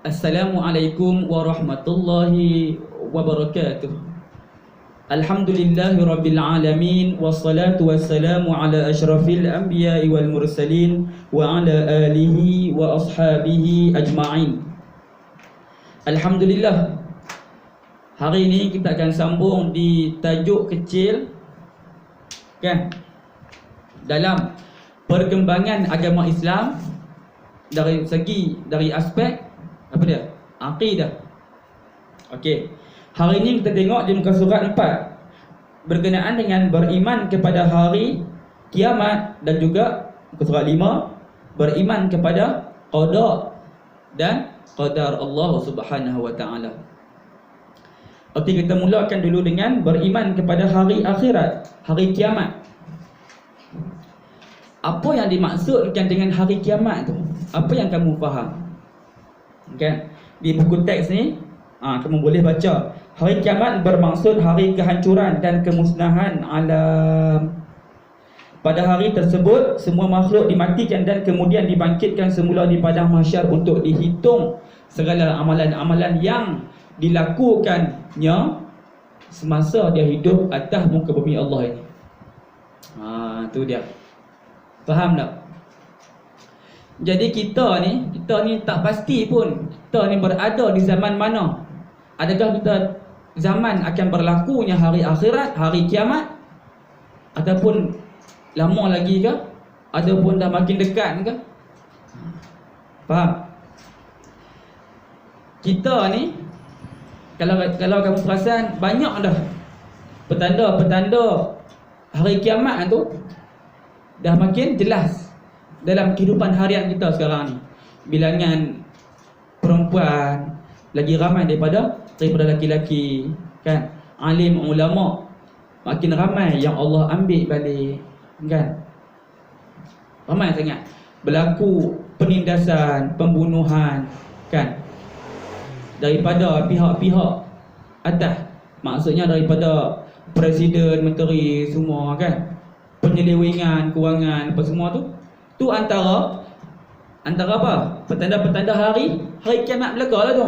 Assalamualaikum warahmatullahi wabarakatuh. Alhamdulillahi rabbil alamin, wassalatu wassalamu ala asyrafil anbiya'i wal mursalin wa ala alihi wa ashabihi ajma'in. Alhamdulillah, hari ini kita akan sambung di tajuk kecil, kan, dalam perkembangan agama Islam dari aspek apa dia? Akidah. Okey. Hari ini kita tengok di muka surat 4 berkenaan dengan beriman kepada hari kiamat, dan juga muka surat 5 beriman kepada qada dan qadar Allah Subhanahu wa taala. Okey, kita mulakan dulu dengan beriman kepada hari akhirat, hari kiamat. Apa yang dimaksudkan dengan hari kiamat tu? Apa yang kamu faham? Kan? Di buku teks ni kamu boleh baca, hari kiamat bermaksud hari kehancuran dan kemusnahan alam. Pada hari tersebut semua makhluk dimatikan dan kemudian dibangkitkan semula di padang mahsyar untuk dihitung segala amalan-amalan yang dilakukannya semasa dia hidup atas muka bumi Allah ini. Tu dia. Faham tak? Jadi kita ni tak pasti pun kita ni berada di zaman mana. Adakah kita zaman akan berlakunya hari akhirat, hari kiamat, ataupun lama lagi ke, ataupun dah makin dekat ke? Faham? Kita ni kalau kamu perasan, banyak dah petanda-petanda hari kiamat tu dah makin jelas dalam kehidupan harian kita sekarang ni. Bilangan perempuan lagi ramai daripada lelaki-lelaki, kan? Alim ulama makin ramai yang Allah ambil balik, kan? Ramai sangat. Berlaku penindasan, pembunuhan, kan? Daripada pihak-pihak atas, maksudnya daripada presiden, menteri semua, kan? Penyelewengan kewangan apa semua tu antara apa? Petanda-petanda hari kiamat belaka lah tu.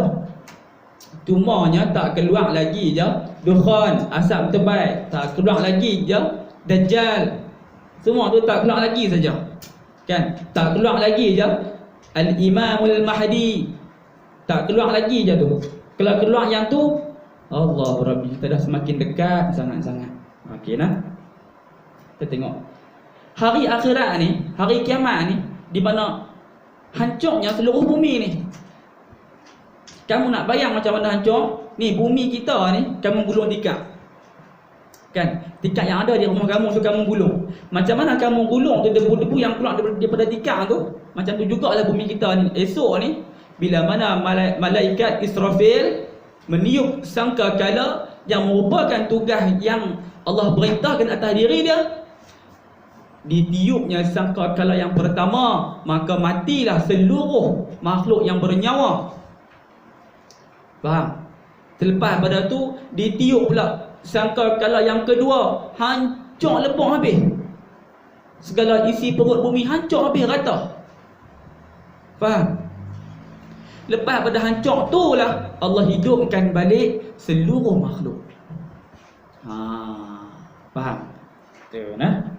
Cumanya tak keluar lagi je dukhan, asap tebal, tak keluar lagi je Dajjal. Semua tu tak keluar lagi saja, kan? Tak keluar lagi je Al-Imamul Mahdi. Tak keluar lagi je tu. Kalau keluar yang tu, Allah Rabbi, kita dah semakin dekat sangat-sangat. Okey nah. Kita tengok hari akhirat ni, hari kiamat ni, di mana hancurnya seluruh bumi ni. Kamu nak bayang macam mana hancur? Ni bumi kita ni, kamu gulung tikar, kan? Tikar yang ada di rumah kamu tu kamu gulung. Macam mana kamu gulung tu debu-debu yang keluar daripada tikar tu, macam tu jugalah bumi kita ni. Esok ni, bila mana malaikat Israfil meniup sangkakala yang merupakan tugas yang Allah perintahkan atas diri dia, ditiupnya sangkakala yang pertama, maka matilah seluruh makhluk yang bernyawa. Faham? Selepas pada tu ditiup pula sangkakala yang kedua, hancur lebur habis. Segala isi perut bumi hancur habis rata. Faham? Lepas pada hancur tu lah Allah hidupkan balik seluruh makhluk. Faham? Tu nah.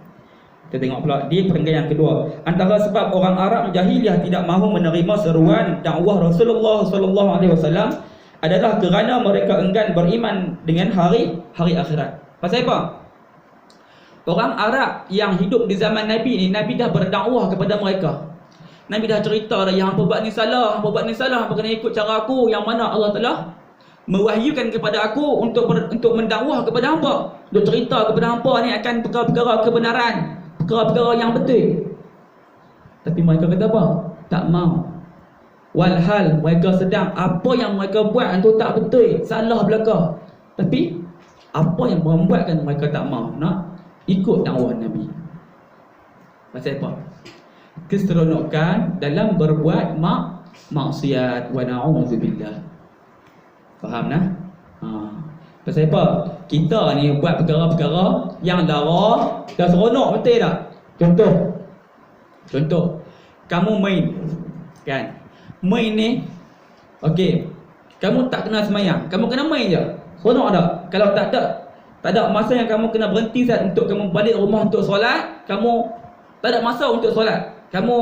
Kita tengok pula di perenggan yang kedua. Antara sebab orang Arab jahiliah tidak mahu menerima seruan dakwah Rasulullah sallallahu alaihi wasallam adalah kerana mereka enggan beriman dengan hari akhirat. Pasal apa? Orang Arab yang hidup di zaman Nabi ni, Nabi dah berdakwah kepada mereka. Nabi dah cerita dah, yang apa buat ni salah, apa kena ikut cara aku, yang mana Allah telah mewahyukan kepada aku untuk mendakwah kepada hangpa, untuk cerita kepada hangpa ni akan perkara-perkara kebenaran, perkara-perkara yang betul. Tapi mereka kata apa? Tak mau. Walhal mereka sedang apa yang mereka buat itu tak betul, salah belaka. Tapi apa yang membuatkan mereka tak mau nak ikut dakwah Nabi? Pasal apa? Keseronokan dalam berbuat maksiat, wa na'udzubillah. Faham nah? Pasal apa? Kita ni buat perkara-perkara yang lara, dah seronok, betul tak? Contoh, kamu main, kan? Main ni Okey. Kamu tak kena semayang, kamu kena main je. Seronok tak? Kalau tak ada masa yang kamu kena berhenti saat untuk kamu balik rumah untuk solat, kamu tak ada masa untuk solat. Kamu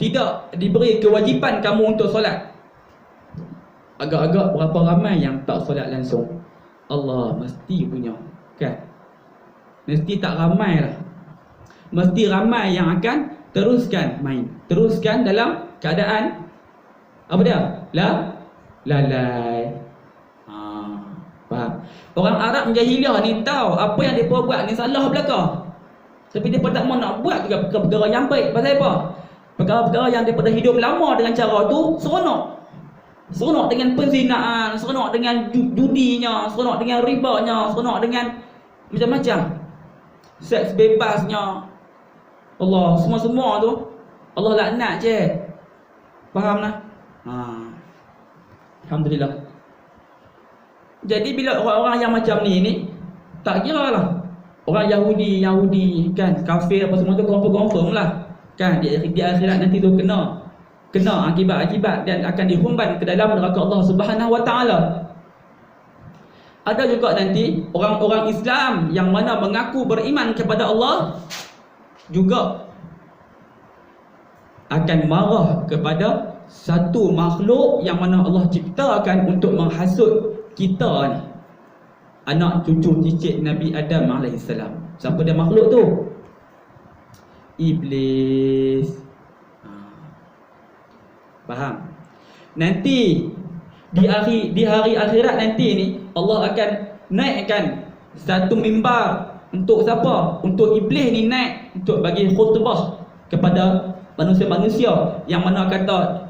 tidak diberi kewajipan kamu untuk solat. Agak-agak berapa ramai yang tak solat langsung? Allah mesti punya, kan? Mesti tak ramai lah. Mesti ramai yang akan teruskan main, teruskan dalam keadaan apa dia? Lalai. Faham? Orang Arab jahiliah ni tahu apa yang mereka buat ni salah belaka. Tapi mereka tak mau nak buat juga perkara-perkara yang baik. Pasal apa? Perkara-perkara yang daripada hidup lama dengan cara tu seronok. Seronok dengan penzinaan, seronok dengan judinya, seronok dengan ribanya, seronok dengan macam-macam. Seks bebasnya. Allah, semua-semua tu Allah laknat je. Faham lah? Alhamdulillah. Jadi bila orang-orang yang macam ni tak kira lah. Orang Yahudi kan, kafir apa semua tu confirm lah. Kan di akhirat nanti tu kena akibat-akibat dan akan dihumban ke dalam neraka Allah Subhanahu Wa Taala. Ada juga nanti orang-orang Islam yang mana mengaku beriman kepada Allah juga akan marah kepada satu makhluk yang mana Allah ciptakan untuk menghasut kita ni, anak cucu cicit Nabi Adam AS. Siapa dia makhluk tu? Iblis. Faham? Nanti di hari akhirat nanti ni Allah akan naikkan satu mimbar untuk siapa? Untuk iblis ni naik untuk bagi khutbah kepada manusia-manusia yang mana kata,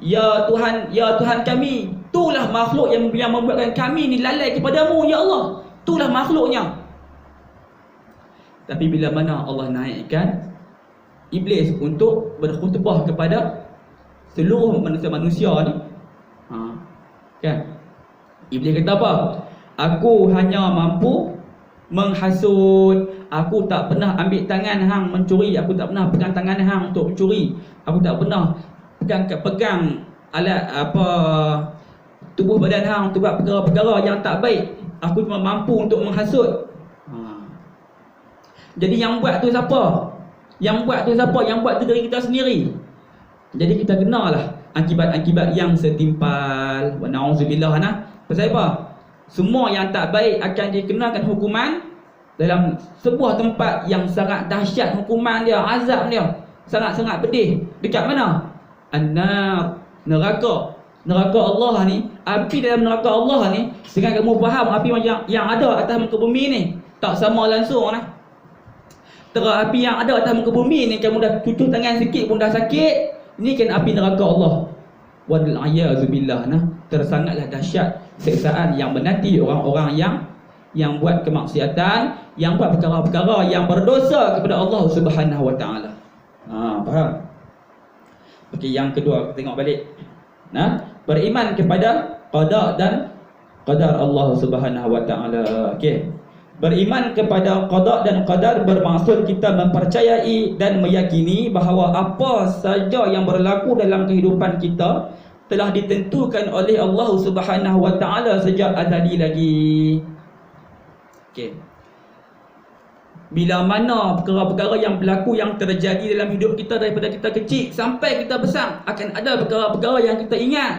ya Tuhan kami, itulah makhluk yang membuatkan kami ni lalai kepadamu ya Allah. Itulah makhluknya. Tapi bila mana Allah naikkan iblis untuk berkhutbah kepada seluruh manusia-manusia ni, kan? Iblis kata apa? Aku hanya mampu menghasut. Aku tak pernah ambil tangan hang mencuri. Aku tak pernah pegang tangan hang untuk mencuri. Aku tak pernah pegang alat apa tubuh badan hang untuk buat perkara-perkara yang tak baik. Aku cuma mampu untuk menghasut. Jadi yang buat tu siapa? Yang buat tu diri kita sendiri. Jadi kita kenalah akibat-akibat yang setimpal. Wa na'udzubillah nah. Pasal apa? Semua yang tak baik akan dikenakan hukuman dalam sebuah tempat yang sangat dahsyat. Hukuman dia, azab dia sangat-sangat pedih. Dekat mana? An-nar, neraka. Neraka Allah ni, api dalam neraka Allah ni, dengan kamu faham api yang ada atas muka bumi ni tak sama langsung lah. Tera api yang ada atas muka bumi ni, kamu dah cucuk tangan sikit pun dah sakit. Ini kan api neraka Allah. Wal a'yazubillah nah. Tersangatlah dahsyat siksaan yang menanti orang-orang yang buat kemaksiatan, yang buat perkara-perkara yang berdosa kepada Allah Subhanahu Wa Taala. Faham? Okey, yang kedua kita tengok balik. Beriman kepada qada dan qadar Allah Subhanahu Wa Taala. Okey. Beriman kepada qada dan qadar bermaksud kita mempercayai dan meyakini bahawa apa saja yang berlaku dalam kehidupan kita telah ditentukan oleh Allah Subhanahu Wa Taala sejak azali lagi. Okey. Bila mana perkara-perkara yang berlaku, yang terjadi dalam hidup kita daripada kita kecil sampai kita besar, akan ada perkara-perkara yang kita ingat.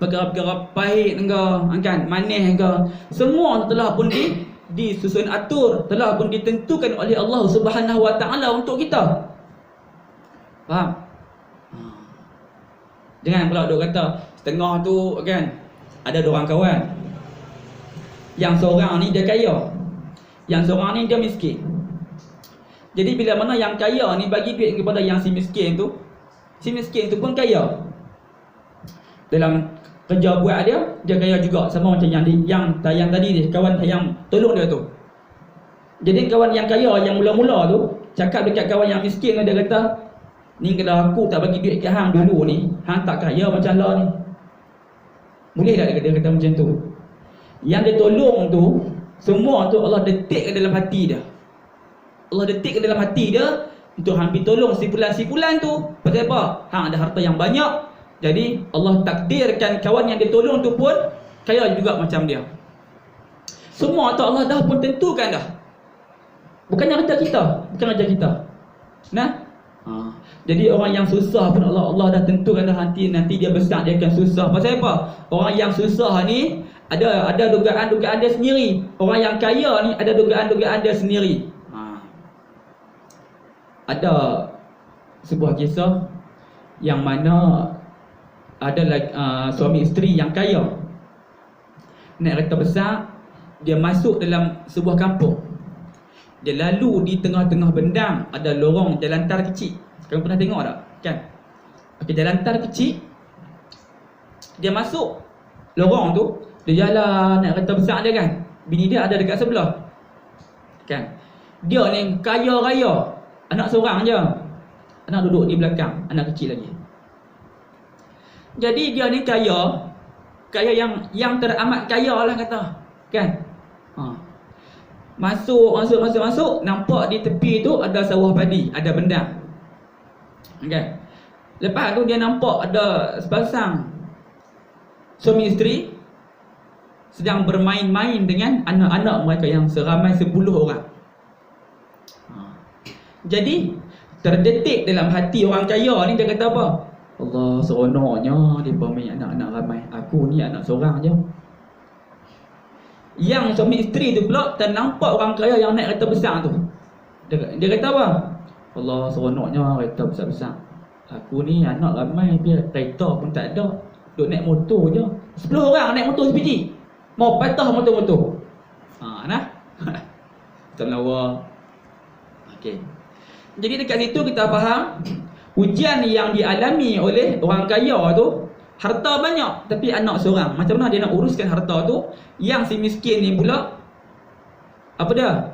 Perkara-perkara pahit engkau, kan, manis engkau, semua telah pun disusun atur, telah pun ditentukan oleh Allah Subhanahu Wa Taala untuk kita. Faham? Jangan pula duk kata setengah tu, kan, ada dua orang kawan. Yang seorang ni dia kaya, yang seorang ni dia miskin. Jadi bila mana yang kaya ni bagi duit kepada yang si miskin tu pun kaya. Dalam kerja buat dia kaya juga, sama macam yang tayang tadi ni, kawan yang tolong dia tu. Jadi kawan yang kaya yang mula-mula tu cakap dekat kawan yang miskin, dia kata, ni kalau aku tak bagi duit ke hang dulu ni, hang tak kaya macam lah ni. Boleh tak dia kata macam tu? Yang dia tolong tu, semua tu Allah detik ke dalam hati dia. Allah detik ke dalam hati dia untuk hang pergi tolong sipulan-sipulan tu. Pasal apa? Hang ada harta yang banyak, Jadi Allah takdirkan kawan yang dia tolong tu pun kaya juga macam dia. Semua tu Allah dah pun tentukan dah. Bukan kerja kita, bukan kerja kita. Nah, jadi orang yang susah pun Allah dah tentukan dah nanti dia besar dia akan susah. Pasal apa? Orang yang susah ni ada dugaan-dugaan dia sendiri. Orang yang kaya ni ada dugaan-dugaan dia sendiri. Ada sebuah kisah yang mana ada suami isteri yang kaya naik kereta besar, dia masuk dalam sebuah kampung. Dia lalu di tengah-tengah bendang ada lorong jalan tar kecil. Kalian pernah tengok tak? Kan? Okey, jalan tar kecil. Dia masuk lorong tu, dia jalan naik kereta besar dia kan. Bini dia ada dekat sebelah. Kan? Dia ni kaya raya. Anak seorang je. Anak duduk di belakang, anak kecil lagi. Jadi dia ni kaya yang teramat kaya lah kata. Kan? Masuk, nampak di tepi tu ada sawah padi, ada bendang. Okay. Lepas tu dia nampak ada sepasang suami isteri sedang bermain-main dengan anak-anak mereka yang seramai 10 orang. Jadi terdetik dalam hati orang kaya ni, dia kata apa? Allah, seronoknya dia main anak-anak ramai. Aku ni anak seorang je. Yang suami isteri tu pula ternampak orang kaya yang naik kereta besar tu. Dia kata apa? Allah, seronoknya kereta besar-besar. Aku ni anak ramai, biar kereta pun tak ada, duk naik motor je. 10 orang naik motor sebiji, mau patah motor-motor. Nah. Astagfirullah. Okey. Jadi dekat situ kita faham ujian yang dialami oleh orang kaya tu, harta banyak tapi anak seorang. Macam mana dia nak uruskan harta tu? Yang si miskin ni pula apa dia?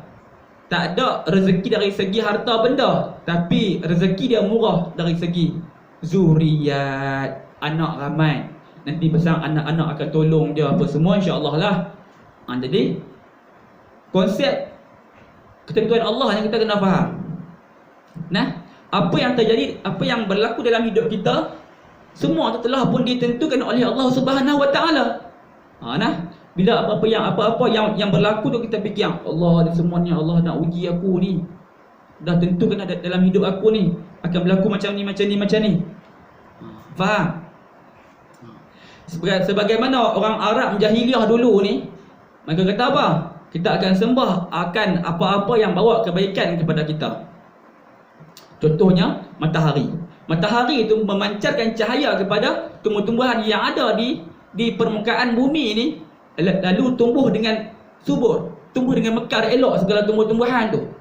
Tak ada rezeki dari segi harta benda, tapi rezeki dia murah dari segi zuriat, anak ramai. Nanti besar anak-anak akan tolong dia apa semua, insya-Allah lah. Jadi konsep ketentuan Allah yang kita kena faham. Nah, apa yang terjadi, apa yang berlaku dalam hidup kita, semua itu telah pun ditentukan oleh Allah Subhanahu Wa Taala. Nah, bila apa-apa yang berlaku tu kita fikir, Allah ni semuanya Allah nak uji aku ni. Dah tentukan dalam hidup aku ni akan berlaku macam ni. Faham? Sebagaimana orang Arab jahiliah dulu ni, mereka kata apa? Kita akan sembah akan apa-apa yang bawa kebaikan kepada kita. Contohnya matahari. Matahari itu memancarkan cahaya kepada tumbuh-tumbuhan yang ada di permukaan bumi ini, lalu tumbuh dengan subur, tumbuh dengan mekar elok segala tumbuh-tumbuhan tu.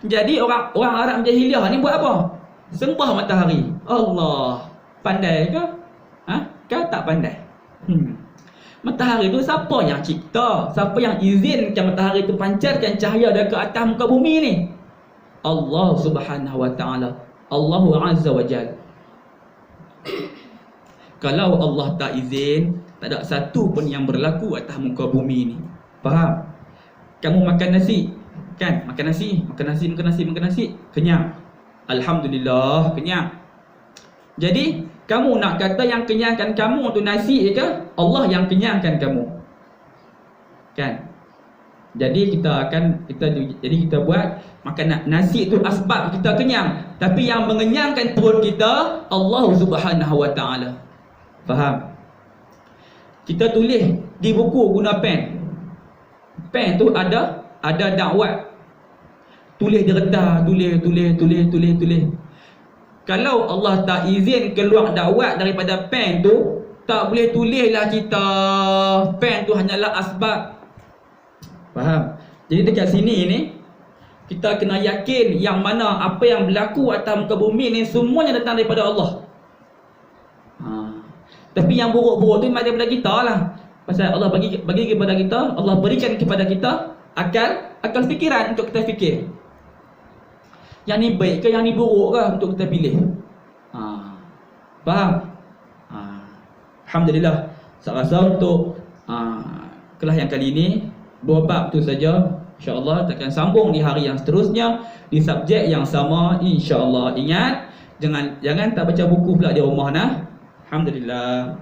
Jadi orang Arab jahiliah ni buat apa? Sembah matahari. Allah, pandai ke? Kau tak pandai. Matahari tu siapa yang cipta? Siapa yang izinkan matahari tu pancarkan cahaya dari ke atas muka bumi ni? Allah Subhanahu Wa Taala, Allah Azza wa Jalla. Kalau Allah tak izin, tak ada satu pun yang berlaku atas muka bumi ni. Faham? Kamu makan nasi, kan? Makan nasi, kenyang. Alhamdulillah, kenyang. Jadi, kamu nak kata yang kenyangkan kamu tu nasi ke? Allah yang kenyangkan kamu. Kan? Jadi kita buat makan nasi itu asbab kita kenyang, tapi yang mengenyangkan perut kita Allah Subhanahu Wa Taala. Faham? Kita tulis di buku guna pen. Pen tu ada dakwat. Tulis di redah, tulis. Kalau Allah tak izin keluar dakwat daripada pen tu, tak boleh tulislah kita. Pen tu hanyalah asbab. Faham? Jadi dekat sini ni kita kena yakin yang mana apa yang berlaku atas muka bumi ni semuanya datang daripada Allah. Tapi yang buruk-buruk tu memang daripada kita lah. Pasal Allah bagi kepada kita, Allah berikan kepada kita akal fikiran untuk kita fikir. Yang ni baik ke, yang ni buruk ke untuk kita pilih. Faham? Alhamdulillah. Saya rasa untuk kelas yang kali ini 2 bab tu saja. InsyaAllah kita akan sambung di hari yang seterusnya di subjek yang sama, insyaAllah. Ingat, Jangan tak baca buku pula di rumah nah. Alhamdulillah.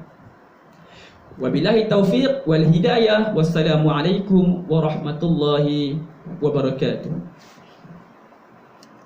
Wabillahi taufiq wal hidayah. Wassalamualaikum warahmatullahi wabarakatuh.